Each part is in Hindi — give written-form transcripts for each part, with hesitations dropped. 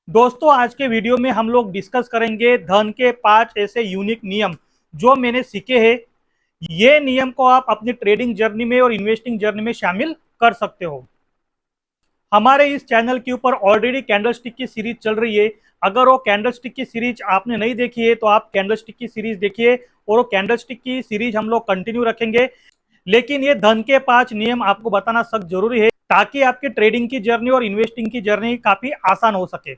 दोस्तों, आज के वीडियो में हम लोग डिस्कस करेंगे धन के 5 ऐसे यूनिक नियम जो मैंने सीखे हैं। ये नियम को आप अपनी ट्रेडिंग जर्नी में और इन्वेस्टिंग जर्नी में शामिल कर सकते हो। हमारे इस चैनल के ऊपर ऑलरेडी कैंडलस्टिक की सीरीज चल रही है। अगर वो कैंडलस्टिक की सीरीज आपने नहीं देखी है तो आप कैंडलस्टिक की सीरीज देखिए, और वो कैंडलस्टिक की सीरीज हम लोग कंटिन्यू रखेंगे। लेकिन ये धन के 5 नियम आपको बताना सख्त जरूरी है ताकि आपकी ट्रेडिंग की जर्नी और इन्वेस्टिंग की जर्नी काफी आसान हो सके।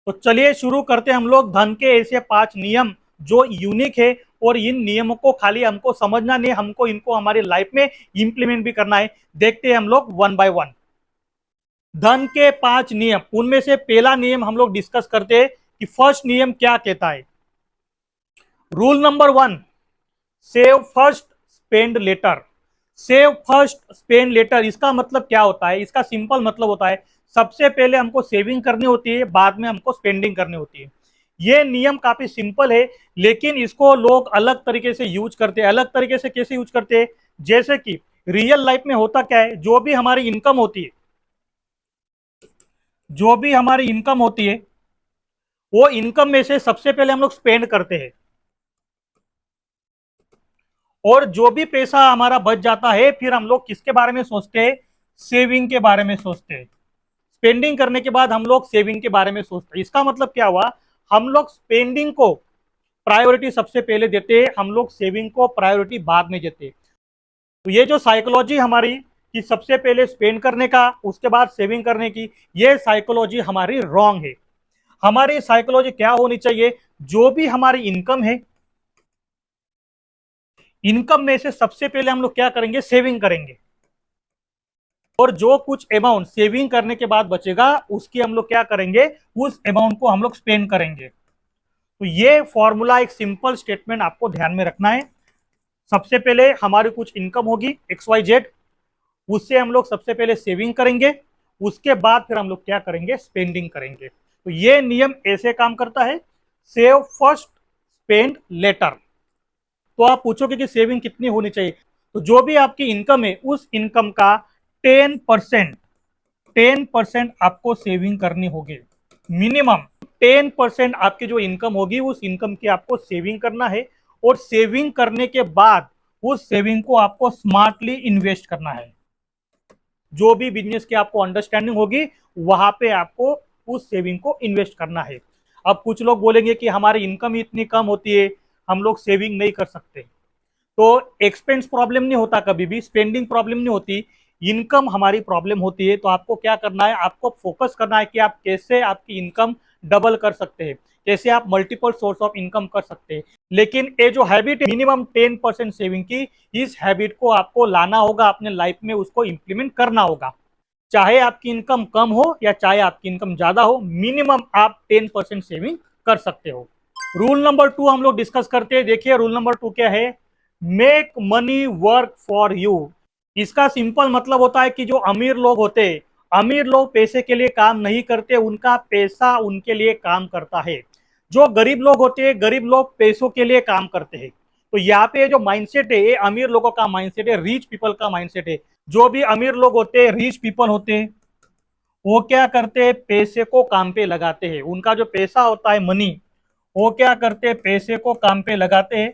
तो चलिए शुरू करते हैं हम लोग धन के ऐसे 5 नियम जो यूनिक है। और इन नियमों को खाली हमको समझना नहीं, हमको इनको हमारी लाइफ में इंप्लीमेंट भी करना है। देखते हैं हम लोग वन बाय वन। धन के 5 नियम, उनमें से पहला नियम हम लोग डिस्कस करते हैं कि फर्स्ट नियम क्या कहता है। Rule number 1, save first spend later. Save first spend later, इसका मतलब क्या होता है? इसका सिंपल मतलब होता है सबसे पहले हमको सेविंग करनी होती है, बाद में हमको स्पेंडिंग करनी होती है। ये नियम काफी सिंपल है, लेकिन इसको लोग अलग तरीके से यूज करते हैं। अलग तरीके से कैसे यूज करते हैं? जैसे कि रियल लाइफ में होता क्या है, जो भी हमारी इनकम होती है, जो भी हमारी इनकम होती है, वो इनकम में से सबसे पहले हम लोग स्पेंड करते हैं, और जो भी पैसा हमारा बच जाता है फिर हम लोग किसके बारे में सोचते हैं? सेविंग के बारे में सोचते हैं। स्पेंडिंग करने के बाद हम लोग सेविंग के बारे में सोचते हैं। इसका मतलब क्या हुआ? हम लोग स्पेंडिंग को प्रायोरिटी सबसे पहले देते हैं, हम लोग सेविंग को प्रायोरिटी बाद में देते हैं। तो ये जो साइकोलॉजी हमारी कि सबसे पहले स्पेंड करने का उसके बाद सेविंग करने की, ये साइकोलॉजी हमारी रॉन्ग है। हमारी साइकोलॉजी क्या होनी चाहिए? जो भी हमारी इनकम है, इनकम में से सबसे पहले हम लोग क्या करेंगे? सेविंग करेंगे, और जो कुछ अमाउंट सेविंग करने के बाद बचेगा उसकी हम लोग क्या करेंगे? उस अमाउंट को हम लोग स्पेंड करेंगे। तो ये फॉर्मूला, एक सिंपल स्टेटमेंट आपको ध्यान में रखना है। सबसे पहले हमारी कुछ इनकम होगी XYZ, उससे हम लोग सबसे पहले सेविंग करेंगे, उसके बाद फिर हम लोग क्या करेंगे? स्पेंडिंग करेंगे। तो ये नियम ऐसे काम करता है, सेव फर्स्ट स्पेंड लेटर। तो आप पूछोगे कि सेविंग कितनी होनी चाहिए? तो जो भी आपकी इनकम है उस इनकम का 10% 10% आपको सेविंग करनी होगी। मिनिमम 10% आपकी जो इनकम होगी उस इनकम की आपको सेविंग करना है, और सेविंग करने के बाद उस सेविंग को आपको स्मार्टली इन्वेस्ट करना है। जो भी बिजनेस की आपको अंडरस्टैंडिंग होगी वहां पे आपको उस सेविंग को इन्वेस्ट करना है। अब कुछ लोग बोलेंगे कि हमारी इनकम ही इतनी कम होती है, हम लोग सेविंग नहीं कर सकते। तो एक्सपेंस प्रॉब्लम नहीं होता, कभी भी स्पेंडिंग प्रॉब्लम नहीं होती, इनकम हमारी प्रॉब्लम होती है। तो आपको क्या करना है? आपको फोकस करना है कि आप कैसे आपकी इनकम डबल कर सकते हैं, कैसे आप मल्टीपल सोर्स ऑफ इनकम कर सकते हैं। लेकिन ये जो हैबिट है मिनिमम 10% सेविंग की, इस हैबिट को आपको लाना होगा अपने लाइफ में, उसको इंप्लीमेंट करना होगा। चाहे आपकी इनकम कम हो या चाहे आपकी इनकम ज्यादा हो, मिनिमम आप 10% सेविंग कर सकते हो। रूल नंबर 2 हम लोग डिस्कस करते हैं। देखिए रूल नंबर 2 क्या है? Make money work for you. इसका सिंपल मतलब होता है कि जो अमीर लोग होते हैं, अमीर लोग पैसे के लिए काम नहीं करते, उनका पैसा उनके लिए काम करता है। जो गरीब लोग होते हैं, गरीब लोग पैसों के लिए काम करते हैं। तो यहाँ पे जो माइंडसेट है ये अमीर लोगों का माइंडसेट है, रिच पीपल का माइंडसेट है। जो भी अमीर लोग होते हैं, रिच पीपल होते हैं, वो क्या करते हैं? पैसे को काम पे लगाते हैं। उनका जो पैसा होता है, मनी, वो क्या करते हैं? पैसे को काम पे लगाते हैं,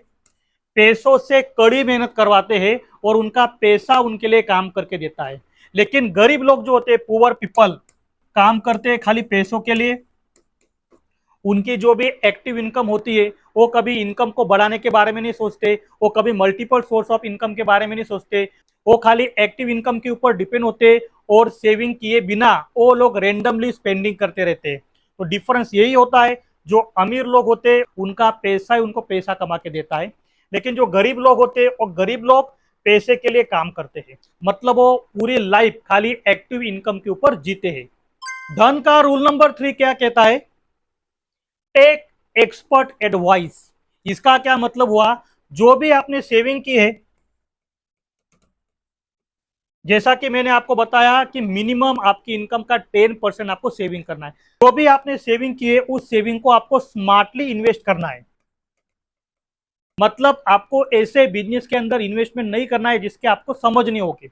पैसों से कड़ी मेहनत करवाते हैं, और उनका पैसा उनके लिए काम करके देता है। लेकिन गरीब लोग जो होते हैं, पुअर पीपल, काम करते हैं खाली पैसों के लिए। उनकी जो भी एक्टिव इनकम होती है वो कभी इनकम को बढ़ाने के बारे में नहीं सोचते, वो कभी मल्टीपल सोर्स ऑफ इनकम के बारे में नहीं सोचते, वो खाली एक्टिव इनकम के ऊपर डिपेंड होते, और सेविंग किए बिना वो लोग रेंडमली स्पेंडिंग करते रहते हैं। तो डिफरेंस यही होता है, जो अमीर लोग होते उनका पैसा ही उनको पैसा कमा के देता है, लेकिन जो गरीब लोग होते और गरीब लोग पैसे के लिए काम करते हैं, मतलब वो पूरी लाइफ खाली एक्टिव इनकम के ऊपर जीते हैं। धन का रूल नंबर 3 क्या कहता है? Take expert advice. इसका क्या मतलब हुआ? जो भी आपने सेविंग की है, जैसा कि मैंने आपको बताया कि मिनिमम आपकी इनकम का 10% आपको सेविंग करना है। जो भी आपने सेविंग की है उस सेविंग को आपको स्मार्टली इन्वेस्ट करना है। मतलब आपको ऐसे बिजनेस के अंदर इन्वेस्टमेंट नहीं करना है जिसके आपको समझ नहीं होगी।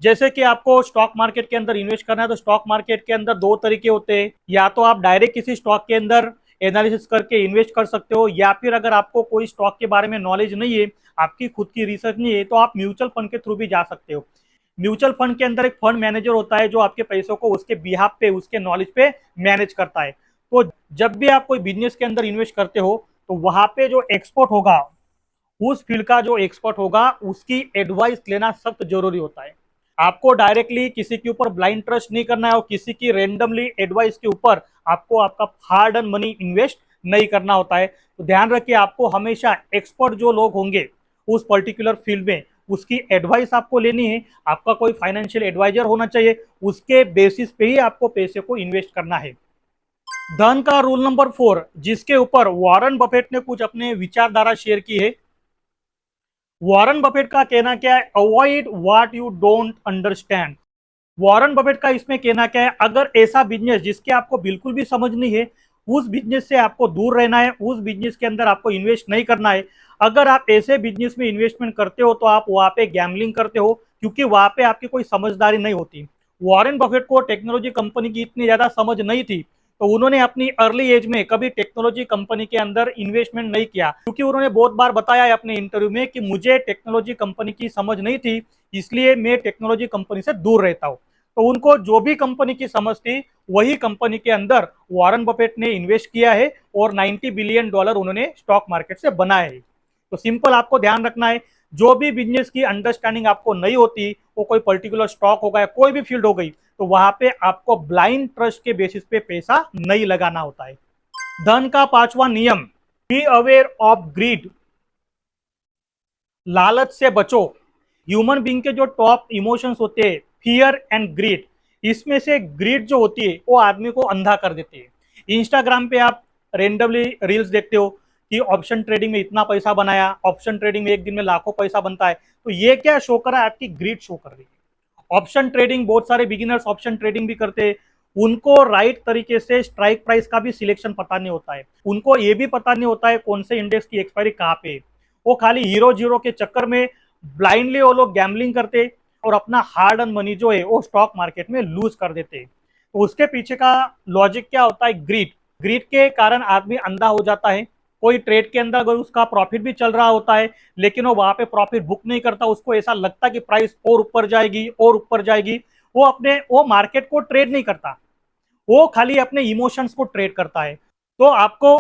जैसे कि आपको स्टॉक मार्केट के अंदर इन्वेस्ट करना है तो स्टॉक मार्केट के अंदर दो तरीके होते हैं, या तो आप डायरेक्ट किसी स्टॉक के अंदर एनालिसिस करके इन्वेस्ट कर सकते हो, या फिर अगर आपको कोई स्टॉक के बारे में नॉलेज नहीं है, आपकी खुद की रिसर्च नहीं है, तो आप म्यूचुअल फंड के थ्रू भी जा सकते हो। म्यूचुअल फंड के अंदर एक फंड मैनेजर होता है जो आपके पैसों को उसके बिहाफ पे, उसके नॉलेज पे मैनेज करता है। तो जब भी आप कोई बिजनेस के अंदर इन्वेस्ट करते हो तो वहां पे जो एक्सपर्ट होगा, उस फील्ड का जो एक्सपर्ट होगा, उसकी एडवाइस लेना सख्त जरूरी होता है। आपको डायरेक्टली किसी के ऊपर ब्लाइंड ट्रस्ट नहीं करना है और किसी की रेंडमली एडवाइस के ऊपर आपको आपका हार्ड अर्न मनी इन्वेस्ट नहीं करना होता है। तो ध्यान रखिए, आपको हमेशा एक्सपर्ट जो लोग होंगे उस पर्टिकुलर फील्ड में, उसकी एडवाइस आपको लेनी है। आपका कोई फाइनेंशियल एडवाइजर होना चाहिए, उसके बेसिस पे ही आपको पैसे को इन्वेस्ट करना है। धन का रूल नंबर 4, जिसके ऊपर वॉरेन बफेट ने कुछ अपने विचारधारा शेयर की है। वॉरेन बफेट का कहना क्या है? Avoid what you don't understand. Warren Buffett का इसमें कहना क्या है? अगर ऐसा बिजनेस जिसके आपको बिल्कुल भी समझ नहीं है, उस बिजनेस से आपको दूर रहना है, उस बिजनेस के अंदर आपको इन्वेस्ट नहीं करना है। अगर आप ऐसे बिजनेस में इन्वेस्टमेंट करते हो तो आप वहां पे गैम्बलिंग करते हो, क्योंकि वहां पे आपकी कोई समझदारी नहीं होती। वॉरेन बफेट को टेक्नोलॉजी कंपनी की इतनी ज्यादा समझ नहीं थी, तो उन्होंने अपनी अर्ली एज में कभी टेक्नोलॉजी कंपनी के अंदर इन्वेस्टमेंट नहीं किया, क्योंकि उन्होंने बहुत बार बताया है अपने इंटरव्यू में कि मुझे टेक्नोलॉजी कंपनी की समझ नहीं थी, इसलिए मैं टेक्नोलॉजी कंपनी से दूर रहता हूँ। तो उनको जो भी कंपनी की समझ थी, वही कंपनी के अंदर वॉरेन बफेट ने इन्वेस्ट किया है और $90 बिलियन उन्होंने स्टॉक मार्केट से बनाए हैं। तो सिंपल आपको ध्यान रखना है, जो भी बिजनेस की अंडरस्टैंडिंग आपको नहीं होती, वो कोई पर्टिकुलर स्टॉक होगा या कोई भी फील्ड हो गई, तो वहां पे आपको ब्लाइंड ट्रस्ट के बेसिस पे पैसा नहीं लगाना होता है। धन का 5वां नियम, बी अवेयर ऑफ ग्रीड। लालच से बचो। ह्यूमन बीइंग के जो टॉप इमोशंस होते हैं, फियर एंड ग्रीड, इसमें से ग्रीड जो होती है वो आदमी को अंधा कर देती है। इंस्टाग्राम पे आप रेंडमली रील्स देखते हो कि ऑप्शन ट्रेडिंग में इतना पैसा बनाया, ऑप्शन ट्रेडिंग में एक दिन में लाखों पैसा बनता है, तो ये क्या शो कर रहा है? आपकी ग्रीड शो कर रही है। ऑप्शन ट्रेडिंग, बहुत सारे बिगिनर्स ऑप्शन ट्रेडिंग भी करते हैं, उनको राइट तरीके से स्ट्राइक प्राइस का भी सिलेक्शन पता नहीं होता है, उनको ये भी पता नहीं होता है कौन से इंडेक्स की एक्सपायरी कहाँ पे है। वो खाली हीरो जीरो के चक्कर में ब्लाइंडली वो लोग गैम्बलिंग करते और अपना हार्ड अर्न मनी जो है वो स्टॉक मार्केट में लूज कर देते। तो उसके पीछे का लॉजिक क्या होता है? ग्रीड। ग्रीड के कारण आदमी अंधा हो जाता है। कोई ट्रेड के अंदर अगर उसका प्रॉफिट भी चल रहा होता है, लेकिन वो वहां पे प्रॉफिट बुक नहीं करता, उसको ऐसा लगता है कि प्राइस और ऊपर जाएगी और ऊपर जाएगी, वो मार्केट को ट्रेड नहीं करता, वो खाली अपने इमोशंस को ट्रेड करता है। तो आपको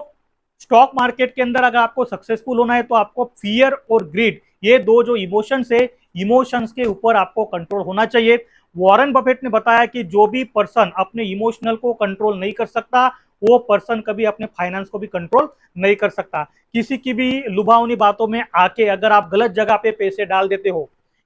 स्टॉक मार्केट के अंदर अगर आपको सक्सेसफुल होना है तो आपको फियर और ग्रीड, ये दो जो इमोशंस है, इमोशंस के ऊपर आपको कंट्रोल होना चाहिए। वॉरेन बफेट ने बताया कि जो भी पर्सन अपने इमोशनल को कंट्रोल नहीं कर सकता, वो पर्सन कभी अपने फाइनेंस को भी कंट्रोल नहीं कर सकता। किसी की भी लुभावनी बातों में आके अगर आप गलत जगह पे पैसे डाल देते हो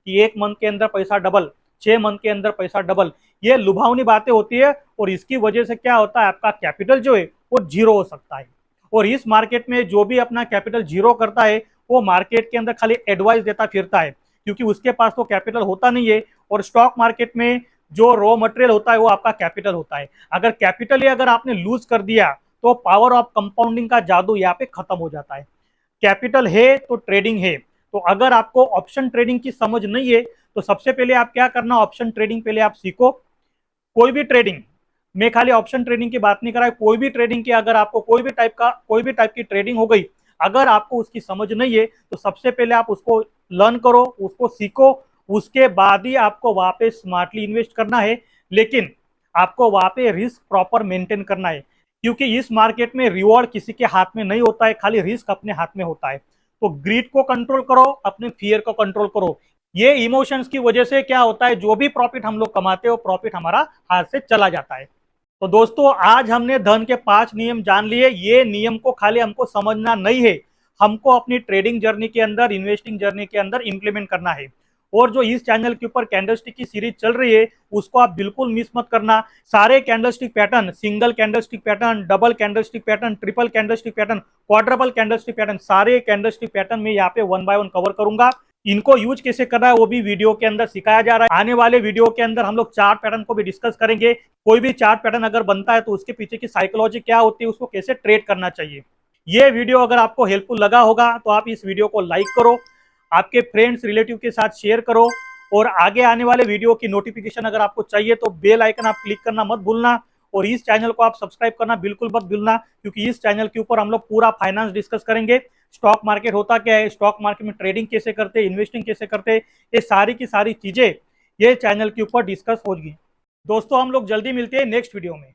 कि 1 मंथ के अंदर पैसा डबल, 6 मंथ के अंदर पैसा डबल, ये लुभावनी बातें होती है और इसकी वजह से क्या होता है? आपका कैपिटल जो है वो जीरो हो सकता है। और इस मार्केट में जो भी अपना कैपिटल जीरो करता है, वो मार्केट के अंदर खाली एडवाइस देता फिरता है, क्योंकि उसके पास तो कैपिटल होता नहीं है। और स्टॉक मार्केट में जो रॉ मटेरियल होता है वो आपका कैपिटल होता है। अगर कैपिटल ही अगर आपने लूज कर दिया तो पावर ऑफ कंपाउंडिंग का जादू यहाँ पे खत्म हो जाता है। कैपिटल है तो ट्रेडिंग है। तो अगर आपको ऑप्शन ट्रेडिंग की समझ नहीं है तो सबसे पहले आप क्या करना, ऑप्शन ट्रेडिंग पहले आप सीखो। कोई भी ट्रेडिंग, मैं खाली ऑप्शन ट्रेडिंग की बात नहीं कर रहा, कोई भी ट्रेडिंग की अगर आपको कोई भी टाइप की ट्रेडिंग हो गई, अगर आपको उसकी समझ नहीं है तो सबसे पहले आप उसको लर्न करो, उसको सीखो, उसके बाद ही आपको वहां पे स्मार्टली इन्वेस्ट करना है। लेकिन आपको वहां पे रिस्क प्रॉपर मेंटेन करना है, क्योंकि इस मार्केट में रिवॉर्ड किसी के हाथ में नहीं होता है, खाली रिस्क अपने हाथ में होता है। तो ग्रीड को कंट्रोल करो, अपने फियर को कंट्रोल करो। ये इमोशंस की वजह से क्या होता है, जो भी प्रॉफिट हम लोग कमाते हो, प्रॉफिट हमारा हाथ से चला जाता है। तो दोस्तों, आज हमने धन के 5 नियम जान लिए। ये नियम को खाली हमको समझना नहीं है, हमको अपनी ट्रेडिंग जर्नी के अंदर, इन्वेस्टिंग जर्नी के अंदर इंप्लीमेंट करना है। और जो इस चैनल के ऊपर कैंडलस्टिक की सीरीज चल रही है, उसको आप बिल्कुल मिस मत करना। सारे candlestick pattern, single candlestick pattern, double candlestick pattern, triple candlestick pattern, quadruple candlestick pattern, सारे कैंडलस्टिक पैटर्न में यहाँ पे 1 बाय 1 कवर करूंगा। इनको यूज कैसे करना है वो भी वीडियो के अंदर सिखाया जा रहा है। आने वाले वीडियो के अंदर हम लोग चार्ट पैटर्न को भी डिस्कस करेंगे। कोई भी चार्ट पैटर्न अगर बनता है तो उसके पीछे की साइकोलॉजी क्या होती है, उसको कैसे ट्रेड करना चाहिए। ये वीडियो अगर आपको हेल्पफुल लगा होगा तो आप इस वीडियो को लाइक करो, आपके फ्रेंड्स रिलेटिव के साथ शेयर करो और आगे आने वाले वीडियो की नोटिफिकेशन अगर आपको चाहिए तो बेल आइकन आप क्लिक करना मत भूलना, और इस चैनल को आप सब्सक्राइब करना बिल्कुल मत भूलना, क्योंकि इस चैनल के ऊपर हम लोग पूरा फाइनेंस डिस्कस करेंगे। स्टॉक मार्केट होता क्या है, स्टॉक मार्केट में ट्रेडिंग कैसे करते हैं, इन्वेस्टिंग कैसे करते हैं, ये सारी की सारी चीजें ये चैनल के ऊपर डिस्कस होगी। दोस्तों हम लोग जल्दी मिलते हैं नेक्स्ट वीडियो में।